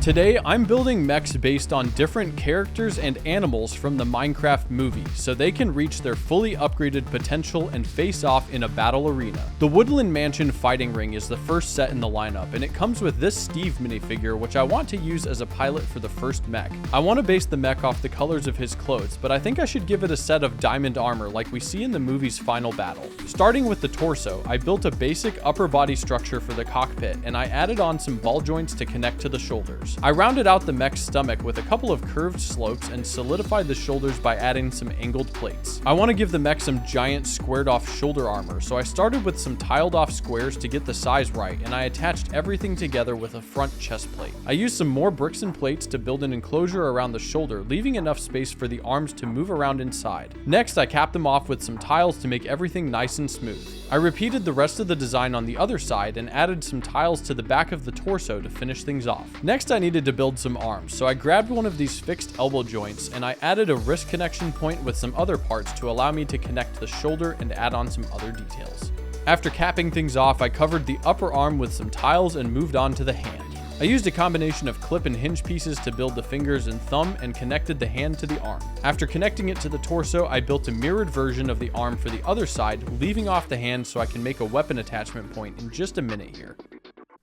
Today, I'm building mechs based on different characters and animals from the Minecraft movie, so they can reach their fully upgraded potential and face off in a battle arena. The Woodland Mansion fighting ring is the first set in the lineup, and it comes with this Steve minifigure, which I want to use as a pilot for the first mech. I want to base the mech off the colors of his clothes, but I think I should give it a set of diamond armor like we see in the movie's final battle. Starting with the torso, I built a basic upper body structure for the cockpit, and I added on some ball joints to connect to the shoulders. I rounded out the mech's stomach with a couple of curved slopes and solidified the shoulders by adding some angled plates. I want to give the mech some giant squared off shoulder armor, so I started with some tiled off squares to get the size right, and I attached everything together with a front chest plate. I used some more bricks and plates to build an enclosure around the shoulder, leaving enough space for the arms to move around inside. Next, I capped them off with some tiles to make everything nice and smooth. I repeated the rest of the design on the other side and added some tiles to the back of the torso to finish things off. Next, I needed to build some arms, so I grabbed one of these fixed elbow joints and I added a wrist connection point with some other parts to allow me to connect the shoulder and add on some other details. After capping things off, I covered the upper arm with some tiles and moved on to the hand. I used a combination of clip and hinge pieces to build the fingers and thumb and connected the hand to the arm. After connecting it to the torso, I built a mirrored version of the arm for the other side, leaving off the hand so I can make a weapon attachment point in just a minute here.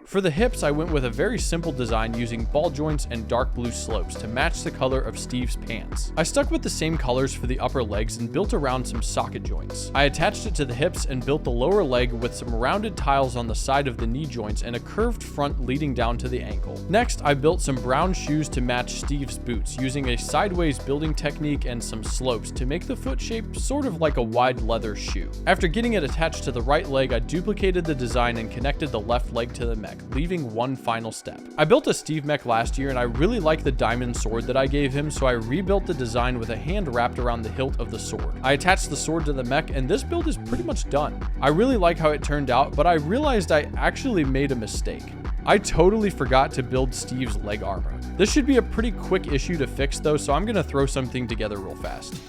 For the hips, I went with a very simple design using ball joints and dark blue slopes to match the color of Steve's pants. I stuck with the same colors for the upper legs and built around some socket joints. I attached it to the hips and built the lower leg with some rounded tiles on the side of the knee joints and a curved front leading down to the ankle. Next, I built some brown shoes to match Steve's boots using a sideways building technique and some slopes to make the foot shape sort of like a wide leather shoe. After getting it attached to the right leg, I duplicated the design and connected the left leg to the mech, leaving one final step. I built a Steve mech last year and I really like the diamond sword that I gave him, so I rebuilt the design with a hand wrapped around the hilt of the sword. I attached the sword to the mech and this build is pretty much done. I really like how it turned out, but I realized I actually made a mistake. I totally forgot to build Steve's leg armor. This should be a pretty quick issue to fix though, so I'm gonna throw something together real fast.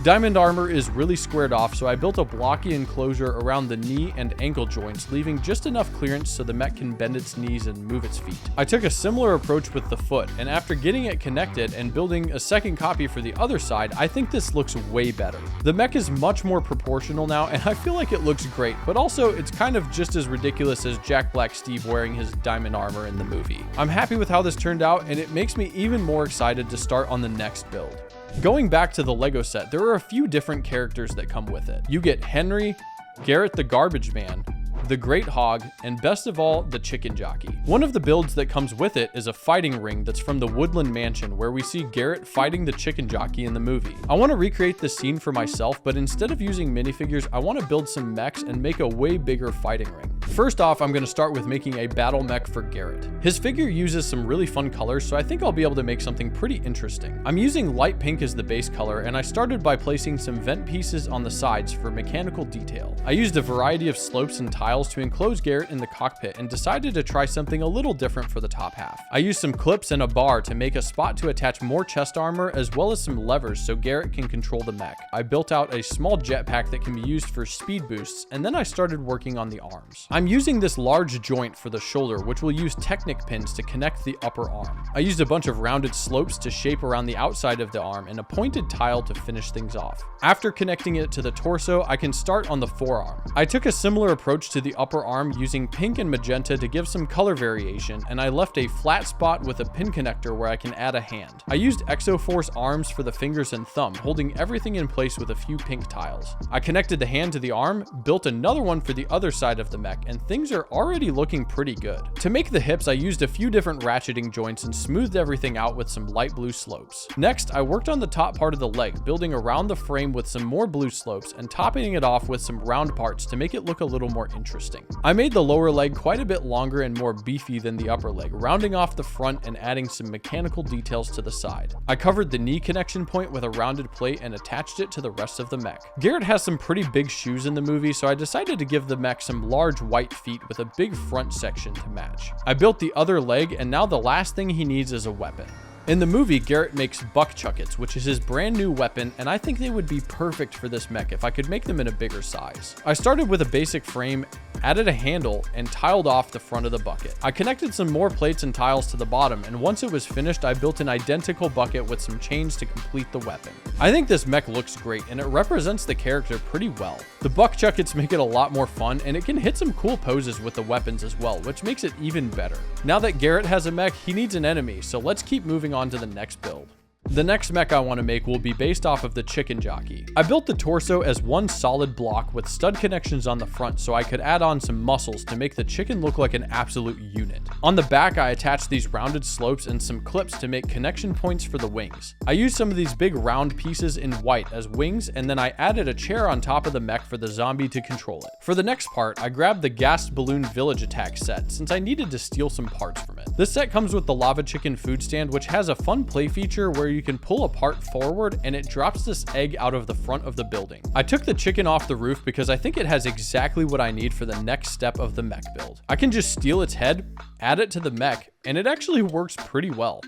Diamond armor is really squared off, so I built a blocky enclosure around the knee and ankle joints, leaving just enough clearance so the mech can bend its knees and move its feet. I took a similar approach with the foot, and after getting it connected and building a second copy for the other side, I think this looks way better. The mech is much more proportional now, and I feel like it looks great, but also it's kind of just as ridiculous as Jack Black Steve wearing his diamond armor in the movie. I'm happy with how this turned out, and it makes me even more excited to start on the next build. Going back to the Lego set, there are a few different characters that come with it. You get Henry, Garrett the Garbage Man, the Great Hog, and best of all, the Chicken Jockey. One of the builds that comes with it is a fighting ring that's from the Woodland Mansion, where we see Garrett fighting the Chicken Jockey in the movie. I want to recreate this scene for myself, but instead of using minifigures, I want to build some mechs and make a way bigger fighting ring. First off, I'm going to start with making a battle mech for Garrett. His figure uses some really fun colors, so I think I'll be able to make something pretty interesting. I'm using light pink as the base color, and I started by placing some vent pieces on the sides for mechanical detail. I used a variety of slopes and tiles to enclose Garrett in the cockpit and decided to try something a little different for the top half. I used some clips and a bar to make a spot to attach more chest armor as well as some levers so Garrett can control the mech. I built out a small jetpack that can be used for speed boosts, and then I started working on the arms. I'm using this large joint for the shoulder, which will use Technic pins to connect the upper arm. I used a bunch of rounded slopes to shape around the outside of the arm and a pointed tile to finish things off. After connecting it to the torso, I can start on the forearm. I took a similar approach to the upper arm using pink and magenta to give some color variation, and I left a flat spot with a pin connector where I can add a hand. I used Exoforce arms for the fingers and thumb, holding everything in place with a few pink tiles. I connected the hand to the arm, built another one for the other side of the mech, and things are already looking pretty good. To make the hips, I used a few different ratcheting joints and smoothed everything out with some light blue slopes. Next, I worked on the top part of the leg, building around the frame with some more blue slopes and topping it off with some round parts to make it look a little more interesting. I made the lower leg quite a bit longer and more beefy than the upper leg, rounding off the front and adding some mechanical details to the side. I covered the knee connection point with a rounded plate and attached it to the rest of the mech. Garrett has some pretty big shoes in the movie, so I decided to give the mech some large white feet with a big front section to match. I built the other leg, and now the last thing he needs is a weapon. In the movie, Garrett makes buckchuckets, which is his brand new weapon, and I think they would be perfect for this mech if I could make them in a bigger size. I started with a basic frame, added a handle, and tiled off the front of the bucket. I connected some more plates and tiles to the bottom, and once it was finished, I built an identical bucket with some chains to complete the weapon. I think this mech looks great, and it represents the character pretty well. The buckchuckets make it a lot more fun, and it can hit some cool poses with the weapons as well, which makes it even better. Now that Garrett has a mech, he needs an enemy, so let's keep moving on to the next build. The next mech I want to make will be based off of the chicken jockey. I built the torso as one solid block with stud connections on the front so I could add on some muscles to make the chicken look like an absolute unit. On the back, I attached these rounded slopes and some clips to make connection points for the wings. I used some of these big round pieces in white as wings, and then I added a chair on top of the mech for the zombie to control it. For the next part, I grabbed the gas balloon village attack set since I needed to steal some parts from it. This set comes with the lava chicken food stand, which has a fun play feature where you can pull a part forward and it drops this egg out of the front of the building. I took the chicken off the roof because I think it has exactly what I need for the next step of the mech build. I can just steal its head, add it to the mech, and it actually works pretty well.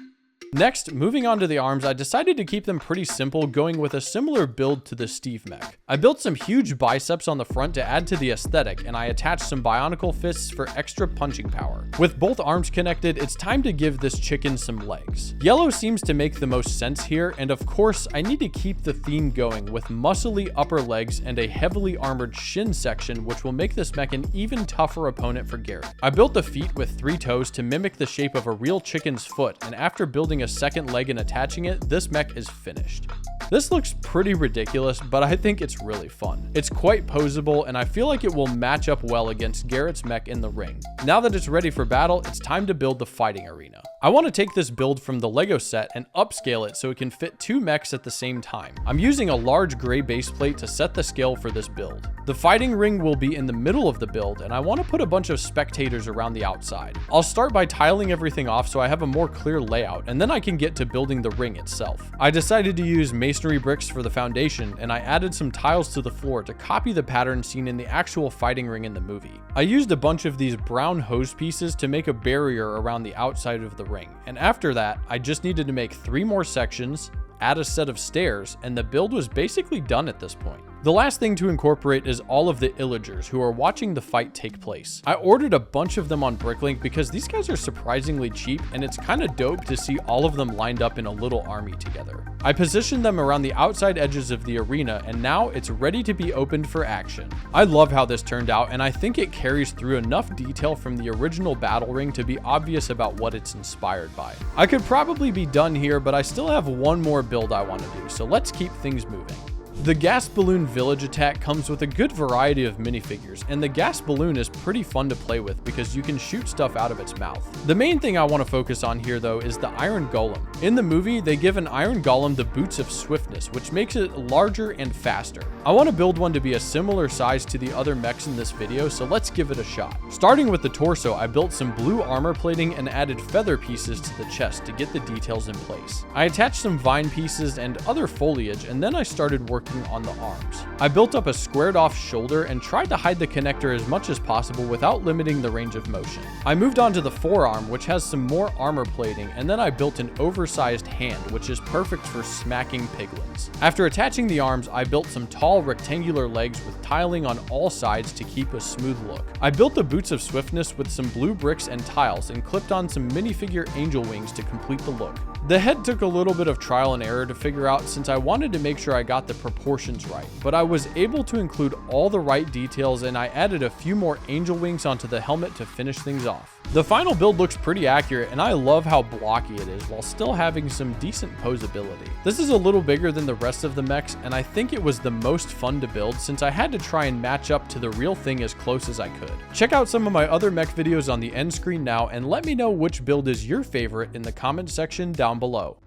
Next, moving on to the arms, I decided to keep them pretty simple, going with a similar build to the Steve mech. I built some huge biceps on the front to add to the aesthetic, and I attached some bionicle fists for extra punching power. With both arms connected, it's time to give this chicken some legs. Yellow seems to make the most sense here, and of course, I need to keep the theme going with muscly upper legs and a heavily armored shin section, which will make this mech an even tougher opponent for Garrett. I built the feet with 3 toes to mimic the shape of a real chicken's foot, and after building a second leg and attaching it, this mech is finished. This looks pretty ridiculous, but I think it's really fun. It's quite posable, and I feel like it will match up well against Garrett's mech in the ring. Now that it's ready for battle, it's time to build the fighting arena. I want to take this build from the Lego set and upscale it so it can fit 2 mechs at the same time. I'm using a large gray base plate to set the scale for this build. The fighting ring will be in the middle of the build, and I want to put a bunch of spectators around the outside. I'll start by tiling everything off so I have a more clear layout, and then I can get to building the ring itself. I decided to use masonry bricks for the foundation, and I added some tiles to the floor to copy the pattern seen in the actual fighting ring in the movie. I used a bunch of these brown hose pieces to make a barrier around the outside of the ring, and after that, I just needed to make 3 more sections, add a set of stairs, and the build was basically done at this point. The last thing to incorporate is all of the illagers who are watching the fight take place. I ordered a bunch of them on Bricklink because these guys are surprisingly cheap, and it's kind of dope to see all of them lined up in a little army together. I positioned them around the outside edges of the arena, and now it's ready to be opened for action. I love how this turned out, and I think it carries through enough detail from the original battle ring to be obvious about what it's inspired by. I could probably be done here, but I still have one more build I want to do, so let's keep things moving. The gas balloon village attack comes with a good variety of minifigures, and the gas balloon is pretty fun to play with because you can shoot stuff out of its mouth. The main thing I want to focus on here though is the Iron Golem. In the movie, they give an Iron Golem the boots of Swiftness, which makes it larger and faster. I want to build one to be a similar size to the other mechs in this video, so let's give it a shot. Starting with the torso, I built some blue armor plating and added feather pieces to the chest to get the details in place. I attached some vine pieces and other foliage, and then I started working on the arms. I built up a squared off shoulder and tried to hide the connector as much as possible without limiting the range of motion. I moved on to the forearm, which has some more armor plating, and then I built an oversized hand, which is perfect for smacking piglins. After attaching the arms, I built some tall rectangular legs with tiling on all sides to keep a smooth look. I built the boots of Swiftness with some blue bricks and tiles and clipped on some minifigure angel wings to complete the look. The head took a little bit of trial and error to figure out since I wanted to make sure I got the proportions right, but I was able to include all the right details, and I added a few more angel wings onto the helmet to finish things off. The final build looks pretty accurate, and I love how blocky it is while still having some decent posability. This is a little bigger than the rest of the mechs, and I think it was the most fun to build since I had to try and match up to the real thing as close as I could. Check out some of my other mech videos on the end screen now, and let me know which build is your favorite in the comment section down below.